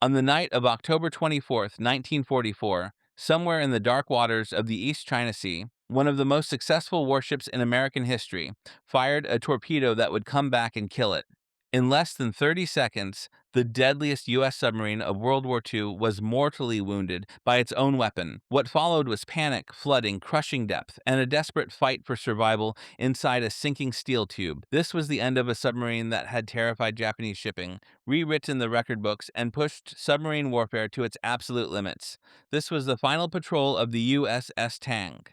On the night of October 24th, 1944, somewhere in the dark waters of the East China Sea, one of the most successful warships in American history fired a torpedo that would come back and kill it. In less than 30 seconds, the deadliest U.S. submarine of World War II was mortally wounded by its own weapon. What followed was panic, flooding, crushing depth, and a desperate fight for survival inside a sinking steel tube. This was the end of a submarine that had terrified Japanese shipping, rewritten the record books, and pushed submarine warfare to its absolute limits. This was the final patrol of the USS Tang.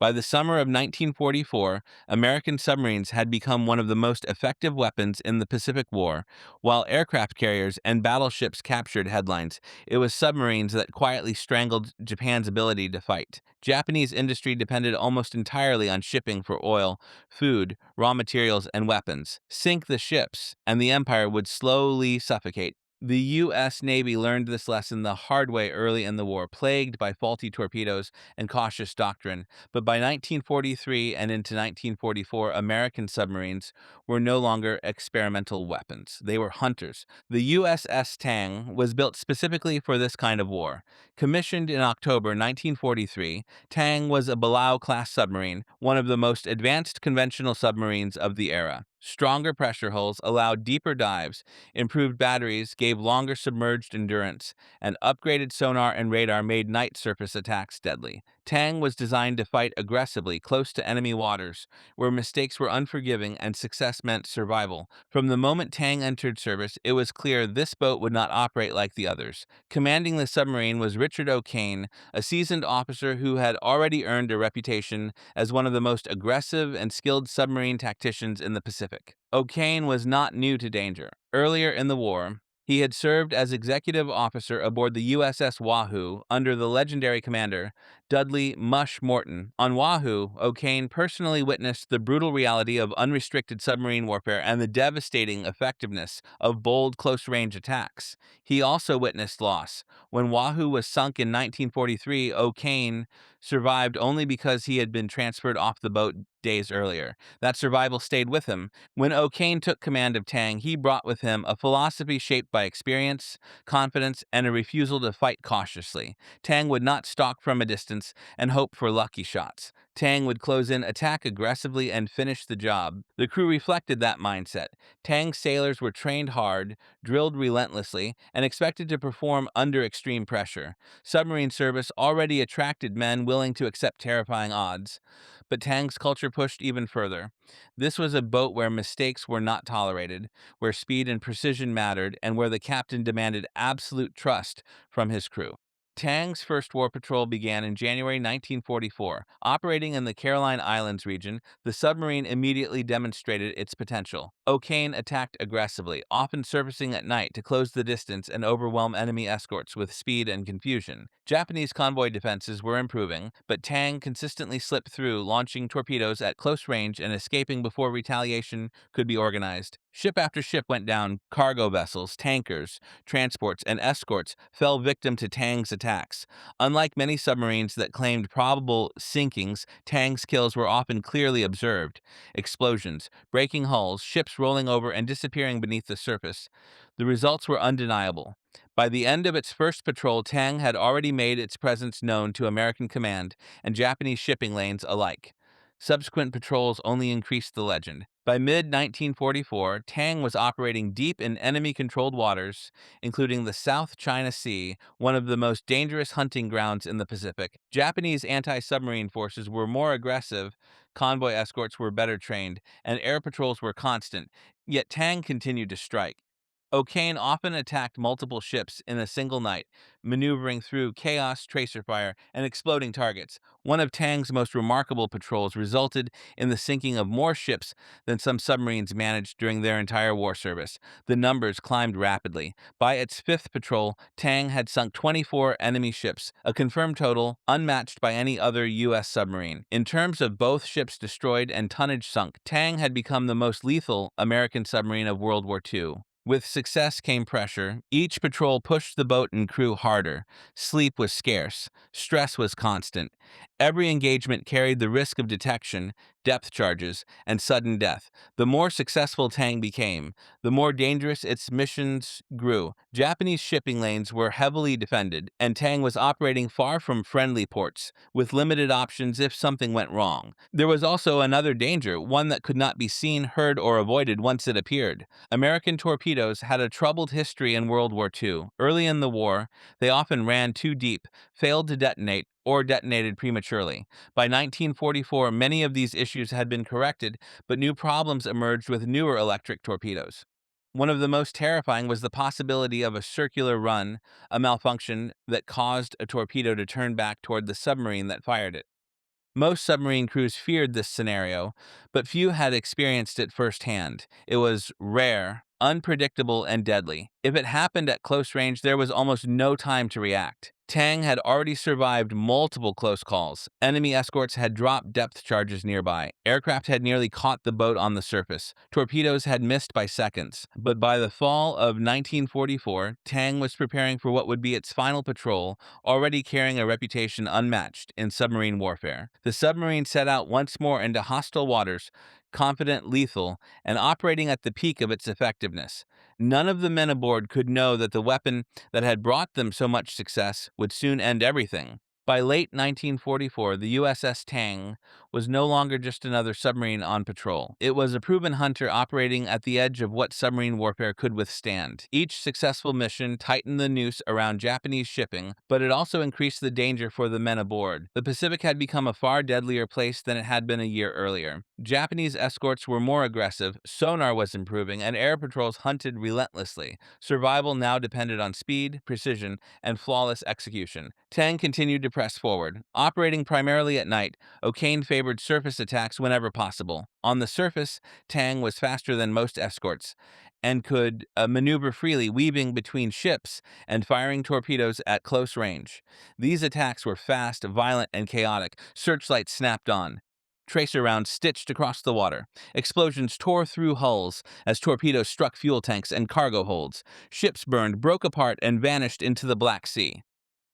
By the summer of 1944, American submarines had become one of the most effective weapons in the Pacific War. While aircraft carriers and battleships captured headlines, it was submarines that quietly strangled Japan's ability to fight. Japanese industry depended almost entirely on shipping for oil, food, raw materials, and weapons. Sink the ships, and the empire would slowly suffocate. The U.S. Navy learned this lesson the hard way early in the war, plagued by faulty torpedoes and cautious doctrine. But by 1943 and into 1944, American submarines were no longer experimental weapons. They were hunters. The USS Tang was built specifically for this kind of war. Commissioned in October 1943, Tang was a Balao-class submarine, one of the most advanced conventional submarines of the era. Stronger pressure hulls allowed deeper dives, improved batteries gave longer submerged endurance, and upgraded sonar and radar made night surface attacks deadly. Tang was designed to fight aggressively close to enemy waters, where mistakes were unforgiving and success meant survival. From the moment Tang entered service, it was clear this boat would not operate like the others. Commanding the submarine was Richard O'Kane, a seasoned officer who had already earned a reputation as one of the most aggressive and skilled submarine tacticians in the Pacific. O'Kane was not new to danger. Earlier in the war, he had served as executive officer aboard the USS Wahoo under the legendary commander Dudley "Mush" Morton. On Wahoo, O'Kane personally witnessed the brutal reality of unrestricted submarine warfare and the devastating effectiveness of bold close-range attacks. He also witnessed loss. When Wahoo was sunk in 1943, O'Kane survived only because he had been transferred off the boat days earlier. That survival stayed with him. When O'Kane took command of Tang, he brought with him a philosophy shaped by experience, confidence, and a refusal to fight cautiously. Tang would not stalk from a distance and hope for lucky shots. Tang would close in, attack aggressively, and finish the job. The crew reflected that mindset. Tang's sailors were trained hard, drilled relentlessly, and expected to perform under extreme pressure. Submarine service already attracted men willing to accept terrifying odds. But Tang's culture pushed even further. This was a boat where mistakes were not tolerated, where speed and precision mattered, and where the captain demanded absolute trust from his crew. Tang's first war patrol began in January 1944. Operating in the Caroline Islands region, the submarine immediately demonstrated its potential. O'Kane attacked aggressively, often surfacing at night to close the distance and overwhelm enemy escorts with speed and confusion. Japanese convoy defenses were improving, but Tang consistently slipped through, launching torpedoes at close range and escaping before retaliation could be organized. Ship after ship went down. Cargo vessels, tankers, transports, and escorts fell victim to Tang's attacks. Unlike many submarines that claimed probable sinkings, Tang's kills were often clearly observed. Explosions, breaking hulls, ships rolling over and disappearing beneath the surface. The results were undeniable. By the end of its first patrol, Tang had already made its presence known to American command and Japanese shipping lanes alike. Subsequent patrols only increased the legend. By mid 1944, Tang was operating deep in enemy controlled waters, including the South China Sea, one of the most dangerous hunting grounds in the Pacific. Japanese anti submarine forces were more aggressive, convoy escorts were better trained, and air patrols were constant, yet Tang continued to strike. O'Kane often attacked multiple ships in a single night, maneuvering through chaos, tracer fire, and exploding targets. One of Tang's most remarkable patrols resulted in the sinking of more ships than some submarines managed during their entire war service. The numbers climbed rapidly. By its fifth patrol, Tang had sunk 24 enemy ships, a confirmed total unmatched by any other U.S. submarine. In terms of both ships destroyed and tonnage sunk, Tang had become the most lethal American submarine of World War II. With success came pressure. Each patrol pushed the boat and crew harder. Sleep was scarce. Stress was constant. Every engagement carried the risk of detection, depth charges, and sudden death. The more successful Tang became, the more dangerous its missions grew. Japanese shipping lanes were heavily defended, and Tang was operating far from friendly ports, with limited options if something went wrong. There was also another danger, one that could not be seen, heard, or avoided once it appeared. American torpedoes had a troubled history in World War II. Early in the war, they often ran too deep, failed to detonate, or detonated prematurely. By 1944, many of these issues had been corrected, but new problems emerged with newer electric torpedoes. One of the most terrifying was the possibility of a circular run, a malfunction that caused a torpedo to turn back toward the submarine that fired it. Most submarine crews feared this scenario, but few had experienced it firsthand. It was rare, unpredictable, and deadly. If it happened at close range, there was almost no time to react. Tang had already survived multiple close calls. Enemy escorts had dropped depth charges nearby. Aircraft had nearly caught the boat on the surface. Torpedoes had missed by seconds. But by the fall of 1944, Tang was preparing for what would be its final patrol, already carrying a reputation unmatched in submarine warfare. The submarine set out once more into hostile waters, confident, lethal, and operating at the peak of its effectiveness. None of the men aboard could know that the weapon that had brought them so much success would soon end everything. By late 1944, the USS Tang was no longer just another submarine on patrol. It was a proven hunter operating at the edge of what submarine warfare could withstand. Each successful mission tightened the noose around Japanese shipping, but it also increased the danger for the men aboard. The Pacific had become a far deadlier place than it had been a year earlier. Japanese escorts were more aggressive, sonar was improving, and air patrols hunted relentlessly. Survival now depended on speed, precision, and flawless execution. Tang continued to press forward. Operating primarily at night, O'Kane favored surface attacks whenever possible. On the surface, Tang was faster than most escorts and could maneuver freely, weaving between ships and firing torpedoes at close range. These attacks were fast, violent, and chaotic. Searchlights snapped on. Tracer rounds stitched across the water. Explosions tore through hulls as torpedoes struck fuel tanks and cargo holds. Ships burned, broke apart, and vanished into the Black Sea.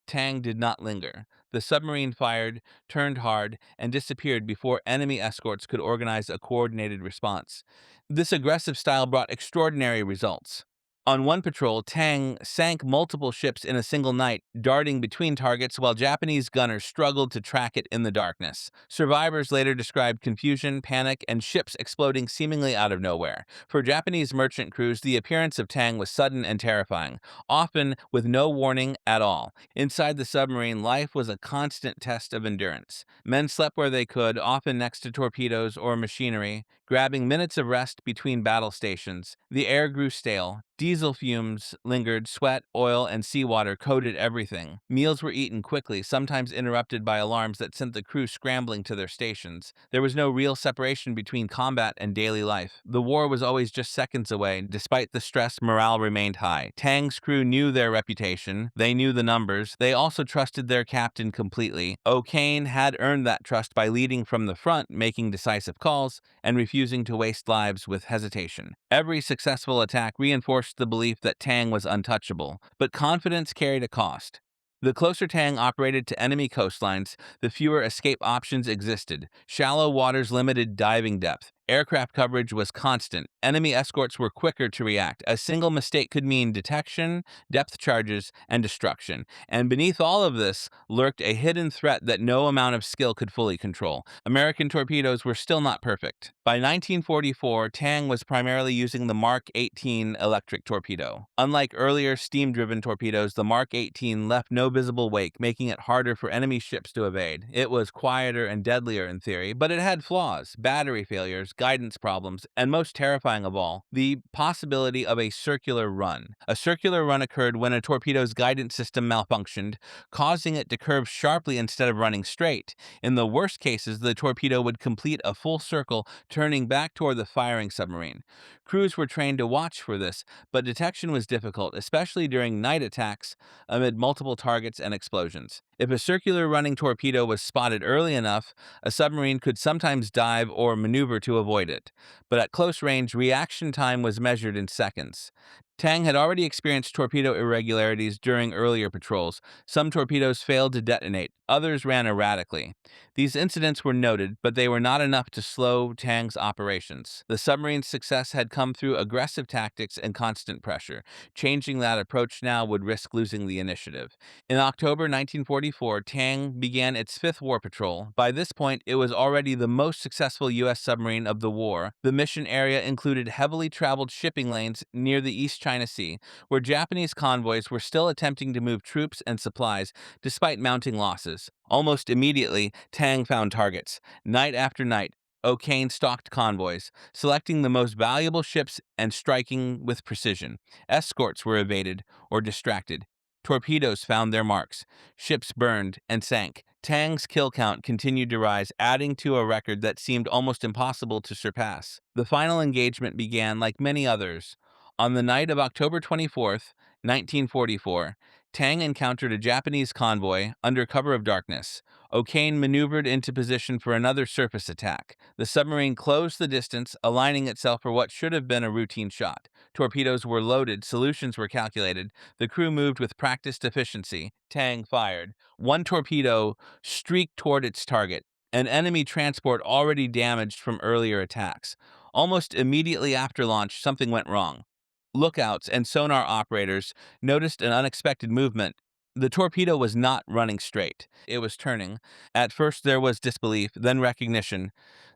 Tang did not linger. The submarine fired, turned hard, and disappeared before enemy escorts could organize a coordinated response. This aggressive style brought extraordinary results. On one patrol, Tang sank multiple ships in a single night, darting between targets while Japanese gunners struggled to track it in the darkness. Survivors later described confusion, panic, and ships exploding seemingly out of nowhere. For Japanese merchant crews, the appearance of Tang was sudden and terrifying, often with no warning at all. Inside the submarine, life was a constant test of endurance. Men slept where they could, often next to torpedoes or machinery, grabbing minutes of rest between battle stations. The air grew stale. Diesel fumes lingered, sweat, oil, and seawater coated everything. Meals were eaten quickly, sometimes interrupted by alarms that sent the crew scrambling to their stations. There was no real separation between combat and daily life. The war was always just seconds away. Despite the stress, morale remained high. Tang's crew knew their reputation. They knew the numbers. They also trusted their captain completely. O'Kane had earned that trust by leading from the front, making decisive calls, and refusing to waste lives with hesitation. Every successful attack reinforced the belief that Tang was untouchable, but confidence carried a cost. The closer Tang operated to enemy coastlines, the fewer escape options existed. Shallow waters limited diving depth. Aircraft coverage was constant. Enemy escorts were quicker to react. A single mistake could mean detection, depth charges, and destruction. And beneath all of this lurked a hidden threat that no amount of skill could fully control. American torpedoes were still not perfect. By 1944, Tang was primarily using the Mark 18 electric torpedo. Unlike earlier steam-driven torpedoes, the Mark 18 left no visible wake, making it harder for enemy ships to evade. It was quieter and deadlier in theory, but it had flaws, battery failures, guidance problems, and most terrifying of all, the possibility of a circular run. A circular run occurred when a torpedo's guidance system malfunctioned, causing it to curve sharply instead of running straight. In the worst cases, the torpedo would complete a full circle, turning back toward the firing submarine. Crews were trained to watch for this, but detection was difficult, especially during night attacks amid multiple targets and explosions. If a circular running torpedo was spotted early enough, a submarine could sometimes dive or maneuver to avoid it. But at close range, reaction time was measured in seconds. Tang had already experienced torpedo irregularities during earlier patrols. Some torpedoes failed to detonate, others ran erratically. These incidents were noted, but they were not enough to slow Tang's operations. The submarine's success had come through aggressive tactics and constant pressure. Changing that approach now would risk losing the initiative. In October 1944, Tang began its fifth war patrol. By this point, it was already the most successful U.S. submarine of the war. The mission area included heavily traveled shipping lanes near the East China Sea, where Japanese convoys were still attempting to move troops and supplies despite mounting losses. Almost immediately, Tang found targets. Night after night, O'Kane stalked convoys, selecting the most valuable ships and striking with precision. Escorts were evaded or distracted. Torpedoes found their marks. Ships burned and sank. Tang's kill count continued to rise, adding to a record that seemed almost impossible to surpass. The final engagement began like many others. On the night of October 24th, 1944, Tang encountered a Japanese convoy under cover of darkness. O'Kane maneuvered into position for another surface attack. The submarine closed the distance, aligning itself for what should have been a routine shot. Torpedoes were loaded, solutions were calculated, the crew moved with practiced efficiency. Tang fired. One torpedo streaked toward its target, an enemy transport already damaged from earlier attacks. Almost immediately after launch, something went wrong. Lookouts and sonar operators noticed an unexpected movement. The torpedo was not running straight. It was turning. At first there was disbelief, then recognition.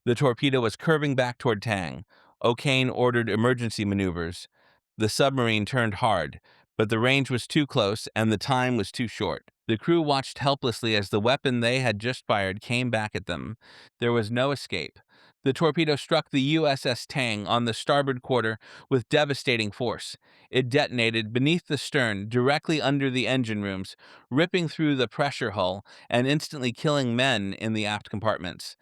The torpedo was curving back toward Tang. O'Kane ordered emergency maneuvers. The submarine turned hard, but the range was too close and the time was too short. The crew watched helplessly as the weapon they had just fired came back at them. There was no escape. The torpedo struck the USS Tang on the starboard quarter with devastating force. It detonated beneath the stern, directly under the engine rooms, ripping through the pressure hull and instantly killing men in the aft compartments.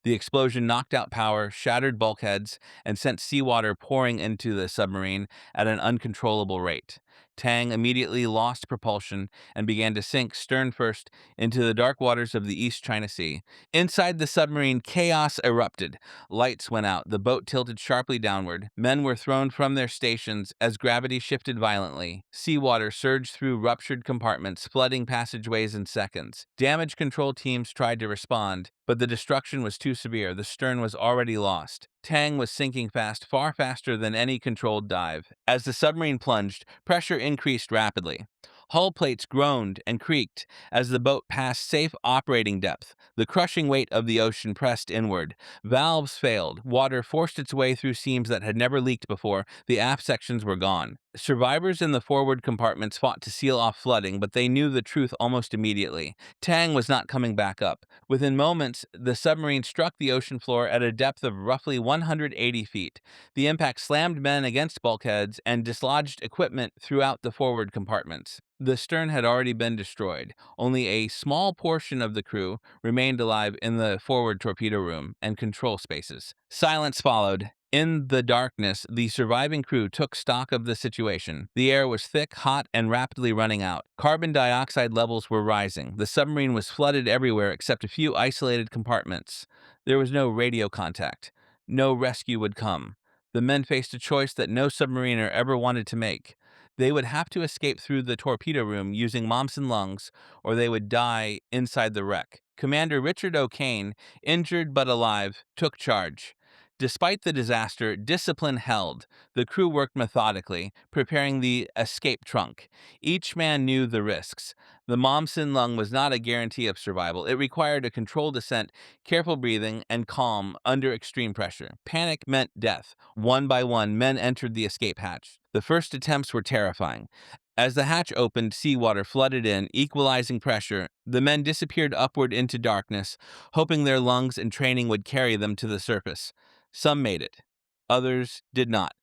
The explosion knocked out power, shattered bulkheads, and sent seawater pouring into the submarine at an uncontrollable rate. Tang immediately lost propulsion and began to sink stern first into the dark waters of the East China Sea. Inside the submarine, chaos erupted. Lights went out, the boat tilted sharply downward. Men were thrown from their stations as gravity shifted violently. Seawater surged through ruptured compartments, flooding passageways in seconds. Damage control teams tried to respond, but the destruction was too severe. The stern was already lost. Tang was sinking fast, far faster than any controlled dive. As the submarine plunged, pressure increased rapidly. Hull plates groaned and creaked as the boat passed safe operating depth. The crushing weight of the ocean pressed inward. Valves failed. Water forced its way through seams that had never leaked before. The aft sections were gone. Survivors in the forward compartments fought to seal off flooding, but they knew the truth almost immediately. Tang was not coming back up. Within moments, the submarine struck the ocean floor at a depth of roughly 180 feet. The impact slammed men against bulkheads and dislodged equipment throughout the forward compartments. The stern had already been destroyed. Only a small portion of the crew remained alive in the forward torpedo room and control spaces. Silence followed. In the darkness, the surviving crew took stock of the situation. The air was thick, hot, and rapidly running out. Carbon dioxide levels were rising. The submarine was flooded everywhere except a few isolated compartments. There was no radio contact. No rescue would come. The men faced a choice that no submariner ever wanted to make. They would have to escape through the torpedo room using Momsen lungs, or they would die inside the wreck. Commander Richard O'Kane, injured but alive, took charge. Despite the disaster, discipline held. The crew worked methodically, preparing the escape trunk. Each man knew the risks. The Momsen lung was not a guarantee of survival. It required a controlled descent, careful breathing, and calm under extreme pressure. Panic meant death. One by one, men entered the escape hatch. The first attempts were terrifying. As the hatch opened, seawater flooded in, equalizing pressure. The men disappeared upward into darkness, hoping their lungs and training would carry them to the surface. Some made it. Others did not.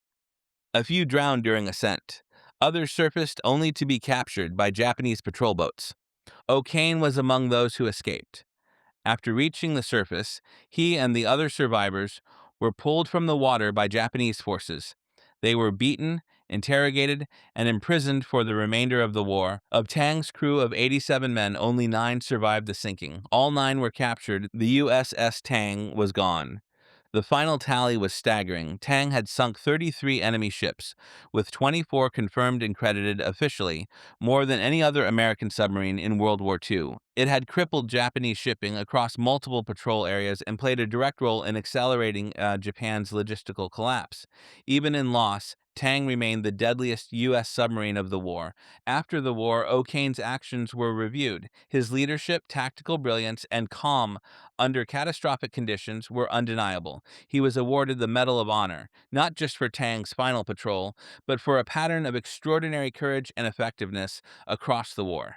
A few drowned during ascent. Others surfaced only to be captured by Japanese patrol boats. O'Kane was among those who escaped. After reaching the surface, he and the other survivors were pulled from the water by Japanese forces. They were beaten, interrogated, and imprisoned for the remainder of the war. Of Tang's crew of 87 men, only 9 survived the sinking. All 9 were captured. The USS Tang was gone. The final tally was staggering. Tang had sunk 33 enemy ships, with 24 confirmed and credited officially, more than any other American submarine in World War II. It had crippled Japanese shipping across multiple patrol areas and played a direct role in accelerating Japan's logistical collapse. Even in loss, Tang remained the deadliest U.S. submarine of the war. After the war, O'Kane's actions were reviewed. His leadership, tactical brilliance, and calm under catastrophic conditions were undeniable. He was awarded the Medal of Honor, not just for Tang's final patrol, but for a pattern of extraordinary courage and effectiveness across the war.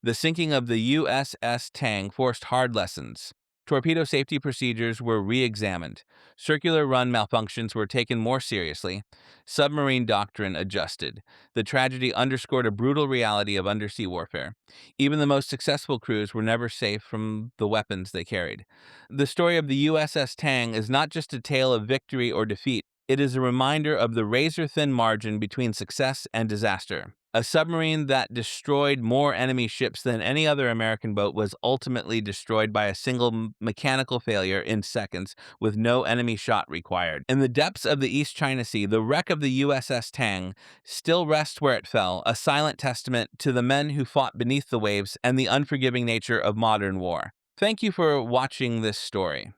The sinking of the USS Tang forced hard lessons. Torpedo safety procedures were re examined. Circular run malfunctions were taken more seriously. Submarine doctrine adjusted. The tragedy underscored a brutal reality of undersea warfare. Even the most successful crews were never safe from the weapons they carried. The story of the USS Tang is not just a tale of victory or defeat, it is a reminder of the razor thin margin between success and disaster. A submarine that destroyed more enemy ships than any other American boat was ultimately destroyed by a single mechanical failure in seconds, with no enemy shot required. In the depths of the East China Sea, the wreck of the USS Tang still rests where it fell, a silent testament to the men who fought beneath the waves and the unforgiving nature of modern war. Thank you for watching this story.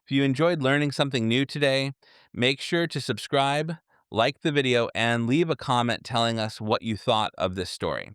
If you enjoyed learning something new today, make sure to subscribe, like the video, and leave a comment telling us what you thought of this story.